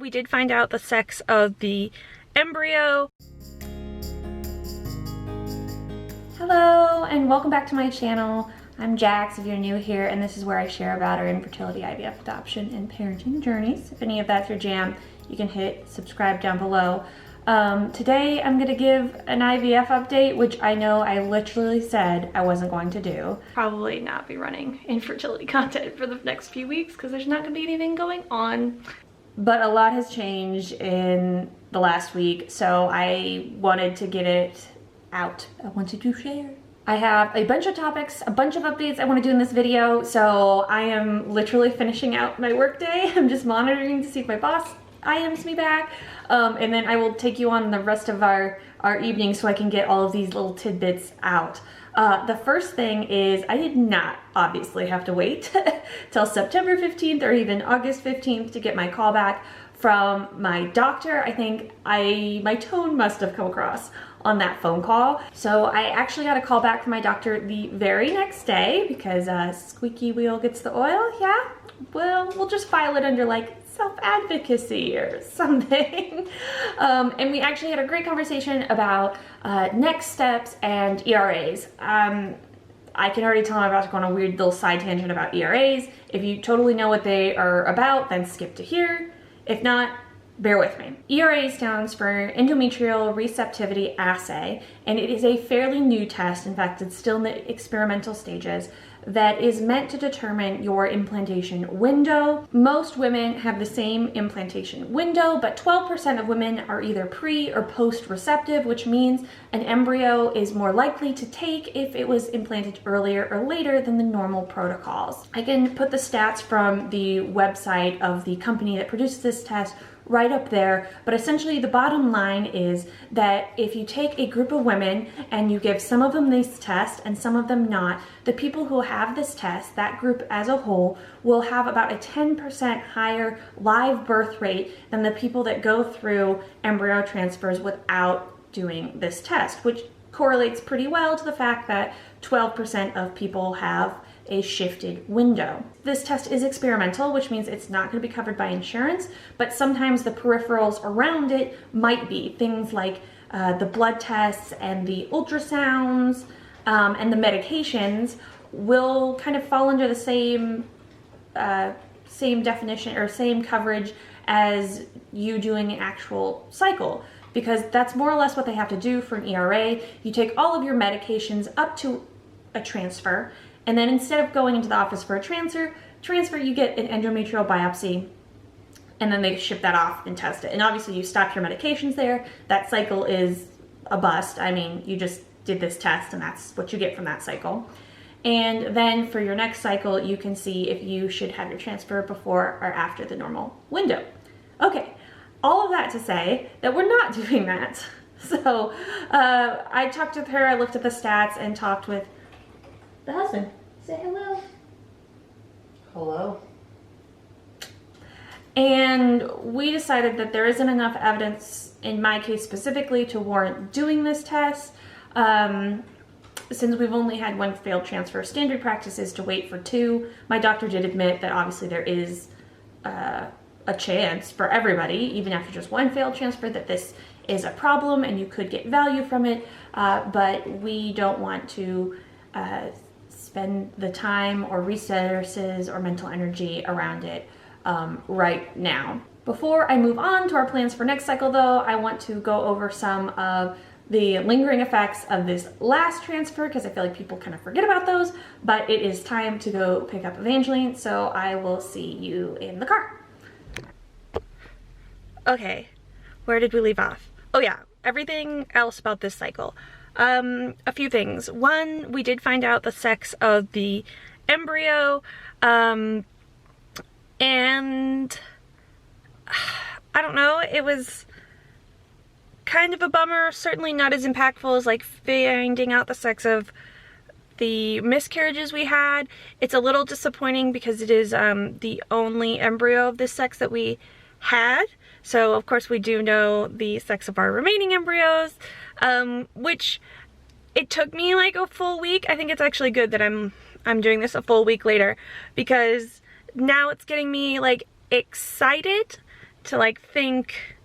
we did find out the sex of the embryo. Hello and welcome back to my channel. I'm Jax if you're new here, and this is where I share about our infertility, IVF, adoption, and parenting journeys. If any of that's your jam, you can hit subscribe down below. Today I'm going to give an IVF update, which I know I literally said I wasn't going to do. Probably not be running infertility content for the next few weeks because there's not going to be anything going on. But a lot has changed in the last week, so I wanted to get it out. I wanted to share. I have a bunch of topics, a bunch of updates I want to do in this video, so I am literally finishing out my workday. I'm just monitoring to see if my boss IMs me back, and then I will take you on the rest of our evening so I can get all of these little tidbits out. The first thing is I did not obviously have to wait till September 15th or even August 15th to get my call back from my doctor. I think my tone must have come across on that phone call. So I actually got a call back from my doctor the very next day because squeaky wheel gets the oil, yeah? Well, we'll just file it under like self-advocacy or something. And we actually had a great conversation about next steps and ERAs. I can already tell I'm about to go on a weird little side tangent about ERAs. If you totally know what they are about, then skip to here. If not, bear with me. ERA stands for Endometrial Receptivity Assay, and it is a fairly new test. In fact, it's still in the experimental stages, that is meant to determine your implantation window. Most women have the same implantation window, but 12% of women are either pre or post receptive, which means an embryo is more likely to take if it was implanted earlier or later than the normal protocols. I can put the stats from the website of the company that produces this test right up there, but essentially the bottom line is that if you take a group of women and you give some of them this test and some of them not, the people who have this test, that group as a whole, will have about a 10% higher live birth rate than the people that go through embryo transfers without doing this test, which correlates pretty well to the fact that 12% of people have a shifted window. This test is experimental, which means it's not going to be covered by insurance, but sometimes the peripherals around it might be. Things like the blood tests and the ultrasounds and the medications will kind of fall under the same definition or same coverage as you doing an actual cycle, because that's more or less what they have to do for an ERA. You take all of your medications up to a transfer, and then instead of going into the office for a transfer, you get an endometrial biopsy, and then they ship that off and test it. And obviously you stop your medications there. That cycle is a bust. I mean, you just did this test and that's what you get from that cycle. And then for your next cycle, you can see if you should have your transfer before or after the normal window. Okay, all of that to say that we're not doing that. So I talked with her, I looked at the stats and talked with the husband. Say hello. Hello. And we decided that there isn't enough evidence, in my case specifically, to warrant doing this test. Since we've only had one failed transfer, standard practice is to wait for 2. My doctor did admit that obviously there is a chance for everybody, even after just one failed transfer, that this is a problem and you could get value from it, but we don't want to spend the time or resources or mental energy around it right now. Before I move on to our plans for next cycle though, I want to go over some of the lingering effects of this last transfer because I feel like people kind of forget about those, but it is time to go pick up Evangeline, so I will see you in the car. Okay, where did we leave off? Oh yeah, everything else about this cycle. A few things. One, we did find out the sex of the embryo, and I don't know, it was kind of a bummer, certainly not as impactful as like finding out the sex of the miscarriages we had. It's a little disappointing because it is the only embryo of this sex that we had. So of course we do know the sex of our remaining embryos, which it took me like a full week. I think it's actually good that I'm doing this a full week later because now it's getting me like excited to like think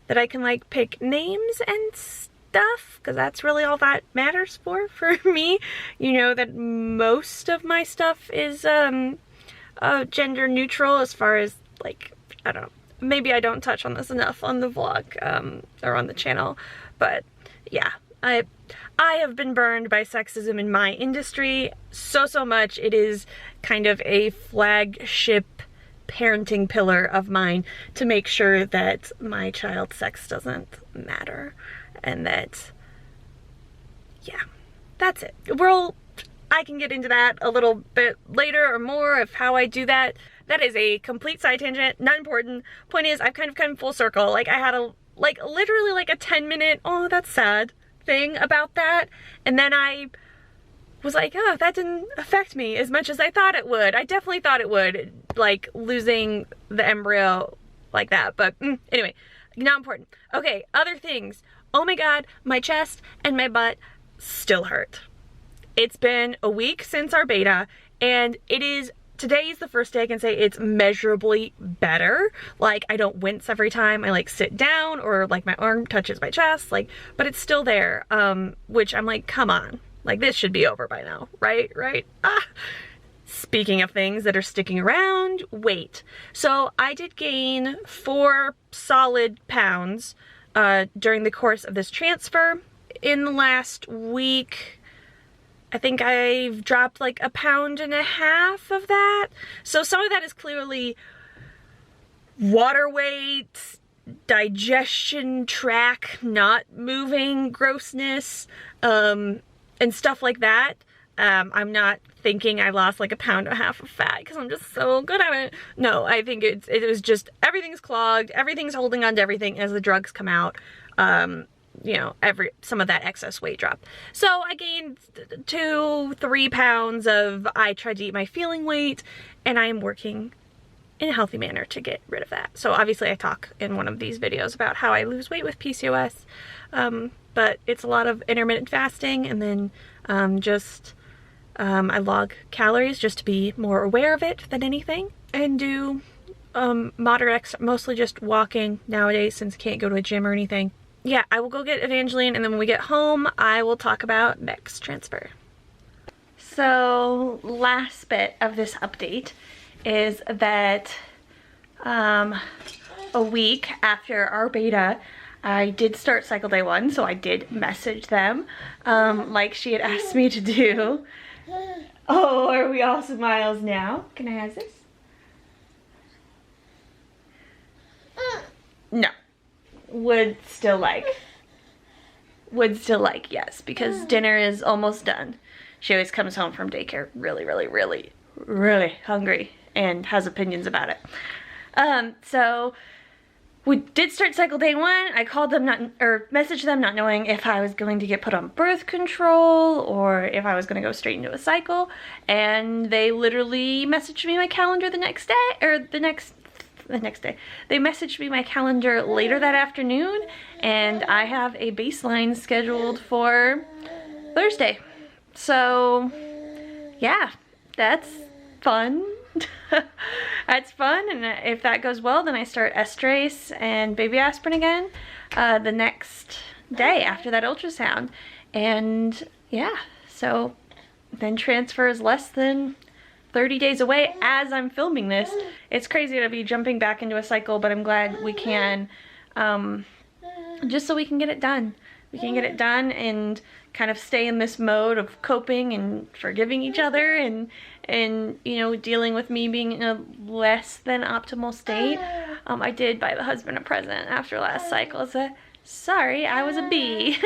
that I can like pick names and stuff, because that's really all that matters for me. You know that most of my stuff is gender neutral as far as like, I don't know, maybe I don't touch on this enough on the vlog or on the channel, but yeah, I have been burned by sexism in my industry so much. It is kind of a flagship parenting pillar of mine to make sure that my child's sex doesn't matter, and that, yeah, that's it. I can get into that a little bit later or more of how I do that. That is a complete side tangent, not important. Point is, I've kind of come full circle. Like, I had literally like a 10-minute, oh, that's sad thing about that. And then I was like, oh, that didn't affect me as much as I thought it would. I definitely thought it would, like losing the embryo like that. But anyway, not important. Okay, other things. Oh my God, my chest and my still hurt. It's been a week since our beta, and today is the first day I can say it's measurably better. Like, I don't wince every time I like sit down or like my arm touches my chest, like, but it's still there, which I'm like, come on, like this should be over by now, right? Speaking of things that are sticking around, weight. So I did gain 4 solid pounds during the course of this transfer. In the last week, I think I've dropped like 1.5 pounds of that. So some of that is clearly water weight, digestion tract not moving, grossness, and stuff like that. I'm not thinking I lost like 1.5 pounds of fat because I'm just so good at it. No, I think it was just everything's clogged, everything's holding on to everything as the drugs come out. You know, some of that excess weight dropped. So I gained 2-3 pounds I tried to eat my feeling weight, and I am working in a healthy manner to get rid of that. So obviously I talk in one of these videos about how I lose weight with PCOS, but it's a lot of intermittent fasting, and then I log calories just to be more aware of it than anything, and do moderate exercise, mostly just walking nowadays since I can't go to a gym or anything. Yeah, I will go get Evangeline, and then when we get home, I will talk about next transfer. So, last bit of this update is that a week after our beta, I did start cycle day 1, so I did message them like she had asked me to do. Oh, are we all smiles now? Can I have this? No. Would still like, yes, because dinner is almost done. She always comes home from daycare really hungry and has opinions about it. So we did start cycle day 1. I called them messaged them not knowing if I was going to get put on birth control or if I was going to go straight into a cycle, and they literally messaged me my calendar the next day, or the next day. They messaged me my calendar later that afternoon, and I have a baseline scheduled for Thursday. So yeah, that's fun. That's fun, and if that goes well, then I start estrace and baby aspirin again the next day after that ultrasound. And yeah, so then transfer is less than 30 days away as I'm filming this. It's crazy to be jumping back into a cycle, but I'm glad we can, just so we can get it done. We can get it done and kind of stay in this mode of coping and forgiving each other, and you know, dealing with me being in a less than optimal state. I did buy the husband a present after last cycle. So sorry, I was a bee.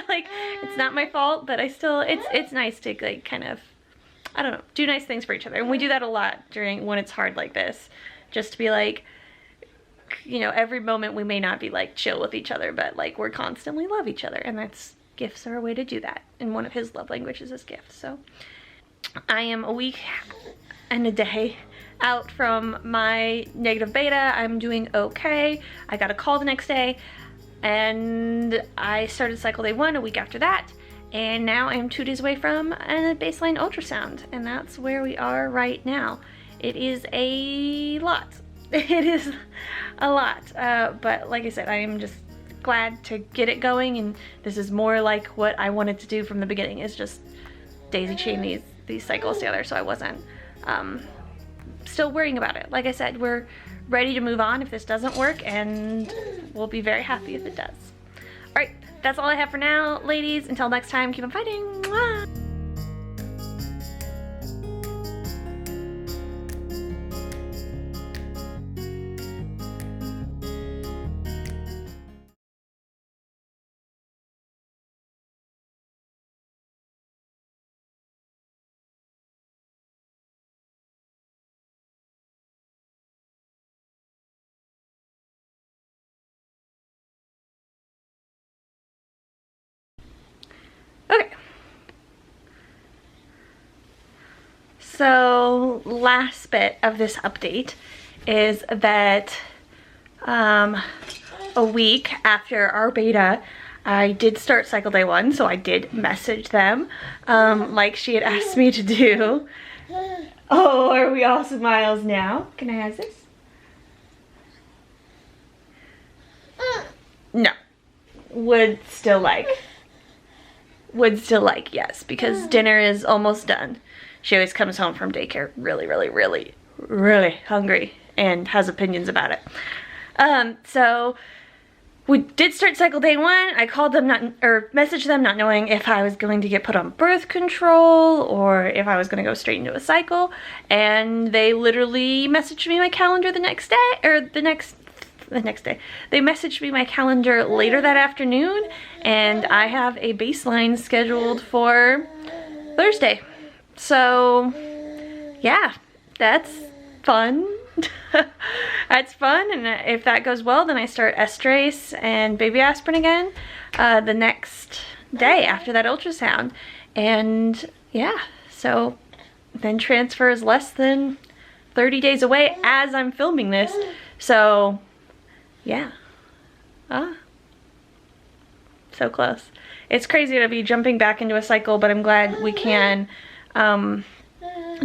Like, it's not my fault, but I still, it's nice to like kind of, I don't know, do nice things for each other. And we do that a lot when it's hard like this. Just to be like, you know, every moment we may not be like chill with each other, but like we're constantly love each other. And gifts are a way to do that. And one of his love languages is gifts. So I am a week and a day out from my negative beta. I'm doing okay. I got a call the next day, and I started cycle day 1 a week after that. And now I'm 2 days away from a baseline ultrasound, and that's where we are right now. It is a lot. It is a lot, but like I said, I am just glad to get it going, and this is more like what I wanted to do from the beginning, is just daisy chain these cycles together, so I wasn't still worrying about it. Like I said, we're ready to move on if this doesn't work, and we'll be very happy if it does. All right, that's all I have for now, ladies. Until next time, keep on fighting. Mwah! Okay. So last bit of this update is that a week after our beta, I did start cycle day 1, so I did message them like she had asked me to do. Oh, are we all smiles now? Can I have this? No. Would still like, yes, because dinner is almost done. She always comes home from daycare really hungry and has opinions about it. So we did start cycle day 1. I called them messaged them not knowing if I was going to get put on birth control or if I was going to go straight into a cycle, and they literally messaged me my calendar the next day, or the next day. They messaged me my calendar later that afternoon, and I have a baseline scheduled for Thursday. So yeah, that's fun. That's fun, and if that goes well, then I start estrace and baby aspirin again the next day after that ultrasound. And yeah, so then transfer is less than 30 days away as I'm filming this. So yeah, so close. It's crazy to be jumping back into a cycle, but I'm glad we can,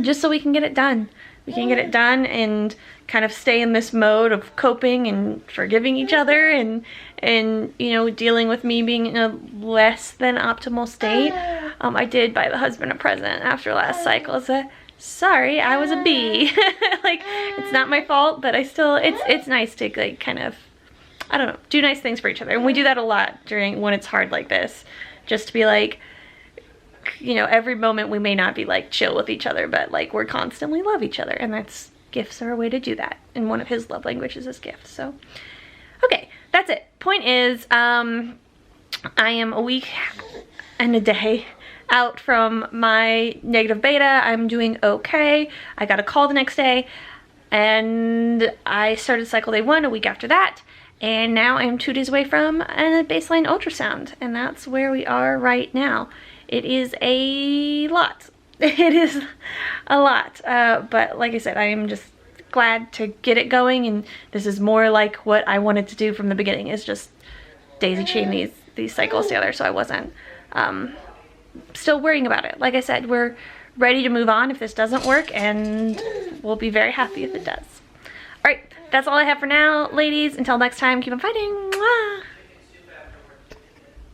just so we can get it done. We can get it done and kind of stay in this mode of coping and forgiving each other, and you know, dealing with me being in a less than optimal state. I did buy the husband a present after last cycle. So sorry, I was a bee. Like, it's not my fault, but I still, it's nice to like kind of, I don't know, do nice things for each other. And we do that a lot when it's hard like this, just to be like, you know, every moment we may not be like chill with each other, but like we're constantly love each other, and gifts are a way to do that, and one of his love languages is gifts. So okay, that's it. Point is, I am a week and a day out from my negative beta. I'm doing okay. I got a call the next day, and I started cycle day 1 a week after that, and now I'm 2 days away from a baseline ultrasound, and that's where we are right now. It is a lot. It is a lot, but like I said, I am just glad to get it going, and this is more like what I wanted to do from the beginning, is just daisy chain these cycles together, so I wasn't still worrying about it. Like I said, we're ready to move on if this doesn't work, and we'll be very happy if it does. All right, that's all I have for now, ladies. Until next time, keep on fighting. Mwah!